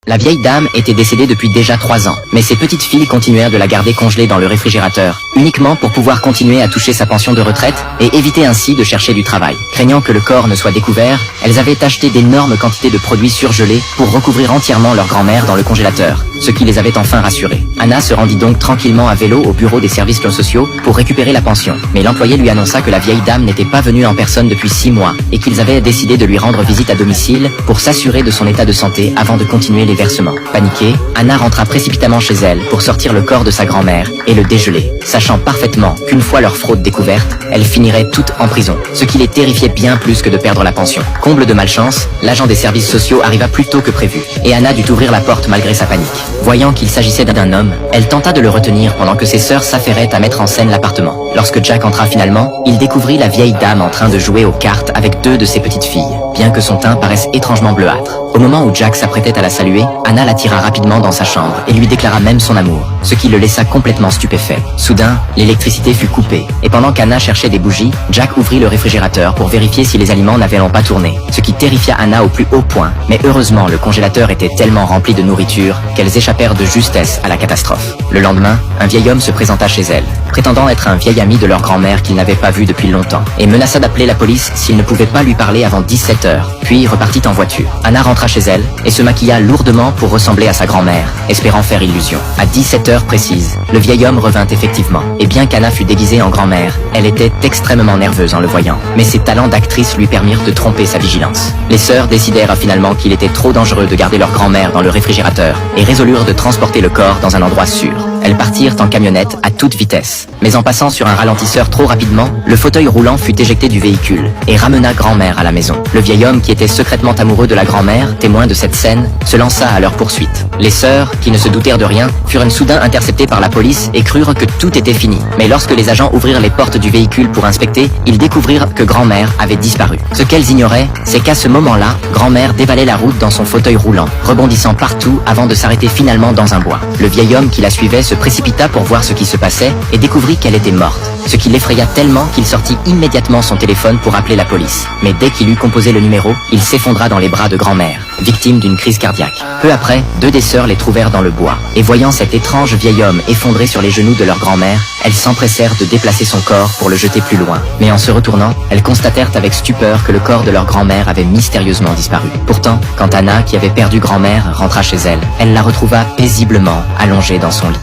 La vieille dame était décédée depuis déjà 3 ans, mais ses petites filles continuèrent de la garder congelée dans le réfrigérateur, uniquement pour pouvoir continuer à toucher sa pension de retraite et éviter ainsi de chercher du travail. Craignant que le corps ne soit découvert, elles avaient acheté d'énormes quantités de produits surgelés pour recouvrir entièrement leur grand-mère dans le congélateur, ce qui les avait enfin rassurées. Anna se rendit donc tranquillement à vélo au bureau des services sociaux pour récupérer la pension, mais l'employé lui annonça que la vieille dame n'était pas venue en personne depuis 6 mois et qu'ils avaient décidé de lui rendre visite à domicile pour s'assurer de son état de santé avant de continuer les versements. Paniquée, Anna rentra précipitamment chez elle pour sortir le corps de sa grand-mère et le dégeler, sachant parfaitement qu'une fois leur fraude découverte, elles finiraient toutes en prison, ce qui les terrifiait bien plus que de perdre la pension. Comble de malchance, l'agent des services sociaux arriva plus tôt que prévu, et Anna dut ouvrir la porte malgré sa panique. Voyant qu'il s'agissait d'un homme, elle tenta de le retenir pendant que ses sœurs s'affairaient à mettre en scène l'appartement. Lorsque Jack entra finalement, il découvrit la vieille dame en train de jouer aux cartes avec 2 de ses petites filles, bien que son teint paraisse étrangement bleuâtre. Au moment où Jack s'apprêtait à la saluer, Anna l'attira rapidement dans sa chambre et lui déclara même son amour, ce qui le laissa complètement stupéfait. Soudain, l'électricité fut coupée, et pendant qu'Anna cherchait des bougies, Jack ouvrit le réfrigérateur pour vérifier si les aliments n'avaient pas tourné, ce qui terrifia Anna au plus haut point, mais heureusement le congélateur était tellement rempli de nourriture qu'elles échappèrent de justesse à la catastrophe. Le lendemain, un vieil homme se présenta chez elle, prétendant être un vieil ami de leur grand-mère qu'il n'avait pas vu depuis longtemps, et menaça d'appeler la police s'il ne pouvait pas lui parler avant 17 heures, puis repartit en voiture. Anna rentra chez elle et se maquilla lourdement pour ressembler à sa grand-mère, espérant faire illusion. À 17 heures précises, le vieil homme revint effectivement, et bien qu'Anna fût déguisée en grand-mère, elle était extrêmement nerveuse en le voyant, mais ses talents d'actrice lui permirent de tromper sa vigilance. Les sœurs décidèrent finalement qu'il était trop dangereux de garder leur grand-mère dans le réfrigérateur, et résolurent de transporter le corps dans un endroit sûr. Elles partirent en camionnette à toute vitesse, mais en passant sur un ralentisseur trop rapidement, le fauteuil roulant fut éjecté du véhicule et ramena grand-mère à la maison. Le vieil homme qui était secrètement amoureux de la grand-mère, témoin de cette scène, se lança à leur poursuite. Les sœurs, qui ne se doutèrent de rien, furent soudain interceptées par la police et crurent que tout était fini. Mais lorsque les agents ouvrirent les portes du véhicule pour inspecter, ils découvrirent que grand-mère avait disparu. Ce qu'elles ignoraient, c'est qu'à ce moment-là, grand-mère dévalait la route dans son fauteuil roulant, rebondissant partout avant de s'arrêter finalement dans un bois. Le vieil homme qui la suivait se précipita pour voir ce qui se passait et découvrit qu'elle était morte, ce qui l'effraya tellement qu'il sortit immédiatement son téléphone pour appeler la police. Mais dès qu'il eut composé le numéro, il s'effondra dans les bras de grand-mère, victime d'une crise cardiaque. Peu après, 2 des sœurs les trouvèrent dans le bois, et voyant cet étrange vieil homme effondré sur les genoux de leur grand-mère, elles s'empressèrent de déplacer son corps pour le jeter plus loin. Mais en se retournant, elles constatèrent avec stupeur que le corps de leur grand-mère avait mystérieusement disparu. Pourtant, quand Anna, qui avait perdu grand-mère, rentra chez elle, elle la retrouva paisiblement allongée dans son lit.